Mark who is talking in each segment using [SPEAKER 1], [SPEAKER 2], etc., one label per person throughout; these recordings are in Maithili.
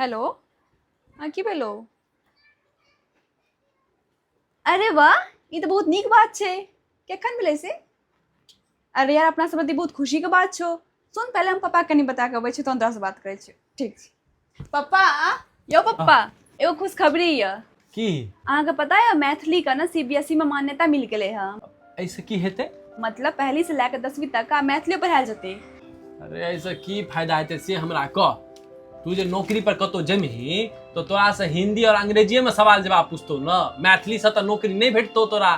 [SPEAKER 1] हेलो। हाँ की भेलो? अरे वाह, ये तो बहुत नीक बात छे। केखन भेलै से? अरे यार, अपना सब बहुत खुशी के बात छो। सुन, पहले हम पापा कनी बता के अबै छी, तहन तोरा से बात करै छी। ठीक छै पापा। यो
[SPEAKER 2] आह,
[SPEAKER 1] पापा, एगो खुशखबरी य।
[SPEAKER 2] की
[SPEAKER 1] अहाँके पता है मैथिली का ना सीबीएसई में मान्यता मिल गेलै है।
[SPEAKER 2] ऐसे की हेतै?
[SPEAKER 1] मतलब पहली से लेकर 10वीं तक का मैथिली पढ़ायल जेतै।
[SPEAKER 2] अरे ऐसे की फायदा हेतै से हमरा कह। तू जे नौकरी पर कतौ जेमही तो तोरा से हिंदी और अंग्रेजीए में सवाल जवाब पूछतो न, मैथिली से तो नौकरी नहीं भेटतो तोरा।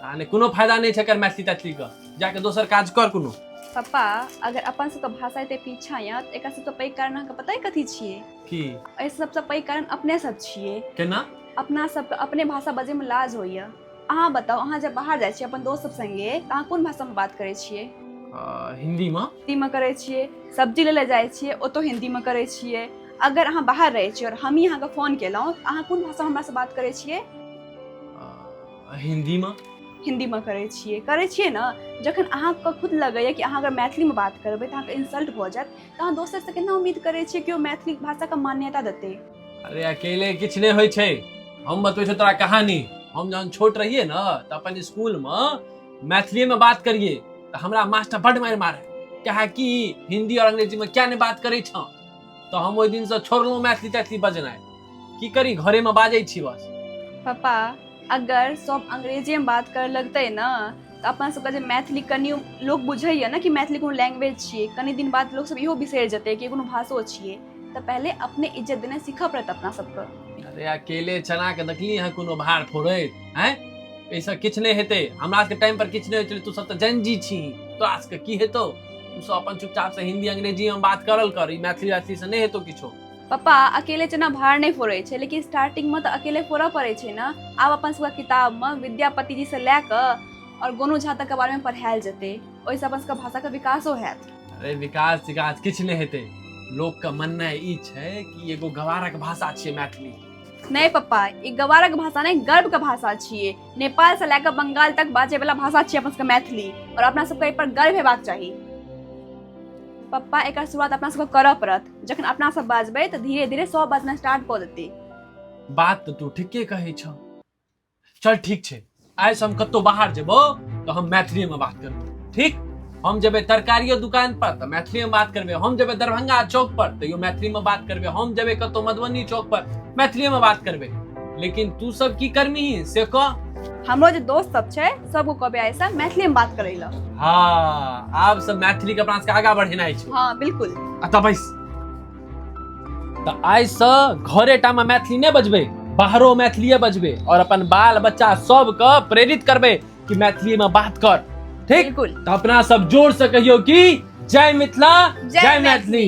[SPEAKER 2] आने कोनो फायदा नहीं छै कर मैथिली तैथिली का, जाके दोसर काज कर कोनो।
[SPEAKER 1] पापा, अगर अपन सबके भाषा एते पीछा या तऽ एकर सबसे पैघ कारण अहाँके पता है कथी छियै?
[SPEAKER 2] की
[SPEAKER 1] एहि सबसे पैघ कारण अपने सब छियै।
[SPEAKER 2] केना?
[SPEAKER 1] अपना सबके अपने भाषा बजै में लाज होइए। अहाँ बताओ, अहाँ जब बाहर जाइ छियै अपन दोस्त सब संगे तऽ अहाँ कोन भाषा में बात करै छियै?
[SPEAKER 2] हिंदी में।
[SPEAKER 1] हिंदी में करै छियै। सब्जी ले जाइ छियै ओतो हिंदी में करै छियै। अगर अहाँ बाहर रहै छियै और हम ही अहाँके फोन केलहुँ तऽ अहाँ कोन भाषा में हमरा से बात करै छियै?
[SPEAKER 2] हिंदी में।
[SPEAKER 1] हिंदी में करै छियै ना। जखन अहाँके खुद लगैए कि अहाँ अगर मैथिली में बात करबै तऽ अहाँके इंसल्ट भऽ जायत, तऽ अहाँ दोसर से केना उम्मीद करै छियै कि ओ मैथिली भाषा के मान्यता देतै?
[SPEAKER 2] अरे अकेले किछ नहीं होय छै। हम बतबै छौ तोरा कहानी। हम जहन छोट रहिए न तो अपन स्कूल में मैथिली में बात करिए तो हमरा मास्टर बड़ मार मारे, कहे कि हिंदी और अंग्रेजी में क्या नहीं बात करे छ। तो हम ओहि दिन से छोड़लहुँ मैथिली तैथिली बजनाइ। की करी, घरे में बाजै छी बस।
[SPEAKER 1] पापा, अगर सब अंग्रेजी में बात करे लगतै ना तऽ अपन सबके जे मैथिली कनि लोग बुझैए ना कि मैथिली कोनो लैंग्वेज छियै, कनि दिन बाद लोग सब इहो बिसरि जेतै कि कोनो भाषो छियै। तऽ पहले अपने इज्जत देना सीखऽ पड़त अपना सबके।
[SPEAKER 2] अरे अकेले चना के देखली है कोनो भार फोड़ैत हैं? ऐसा किछ नहीं हेतै। हमरा के टाइम पर किछ नहीं होय छलै। तू सब तो जनजी छी, तोरा सबके की हेतौ? तू सब अपन चुपचाप से हिंदी अंग्रेजी में बात करल कर, ई मैथिली वैथिली से नहीं हेतौ किछो।
[SPEAKER 1] पापा, अकेले चना भार नहीं फोड़े छै, लेकिन स्टार्टिंग में तो अकेले फोड़ऽ पड़े छै ना। आब अपन सबके किताब में विद्यापति जी से लए कऽ और गोनू झा तक के बारे में पढ़ायल जेतै। ओहिसँ अपन सबके भाषा के विकासो हैत।
[SPEAKER 2] अरे विकास विकास किछ नहीं हेतै। लोग का मानना ई छै कि एगो गवारक भाषा छियै मैथिली।
[SPEAKER 1] नहीं पप्पा, ई गवारक भाषा नहीं, गर्व के भाषा छियै। नेपाल से लेकर बंगाल तक बाजे वाला भाषा छियै अपन सबके मैथिली, और अपना सबके एहि पर गर्व हेबाक चाही। पप्पा, एकर शुरुआत अपना सबके करऽ पड़त। जखन अपना सब बाजबै तऽ धीरे धीरे सब बाजना स्टार्ट कऽ देतै।
[SPEAKER 2] बात तो तू ठीके कहै छ। चल ठीक छै, आइ से हम कतौ बाहर जेबो तो हम मैथिली में बात करबो। ठीक? हम जेबे तरकारियो दुकान पर तो मैथिली में बात करबे। हम जेबे दरभंगा चौक पर तो यो मैथिली में बात करबे। हम जेबे कतौ मधुबनी चौक पर मैथिली में बात करबे। लेकिन तू सब की करमी से कह।
[SPEAKER 1] हमरो जे दोस्त सब छै सबको कहबै आइ से मैथिली में बात करै लए।
[SPEAKER 2] हाँ, आब सब मैथिली के अपना सबके आगा बढ़ेनाइ छै।
[SPEAKER 1] हाँ बिल्कुल।
[SPEAKER 2] तब बैस। तो आइ से घरे टा में मैथिली नहीं बजबे, बाहरो मैथिलीए बजबे और अपन बाल बच्चा सबके प्रेरित करबे कि मैथिली में बात कर। ठीक?
[SPEAKER 1] बिल्कुल।
[SPEAKER 2] तो अपना सब जोर से कहियो कि जय मिथिला, जय मैथिली।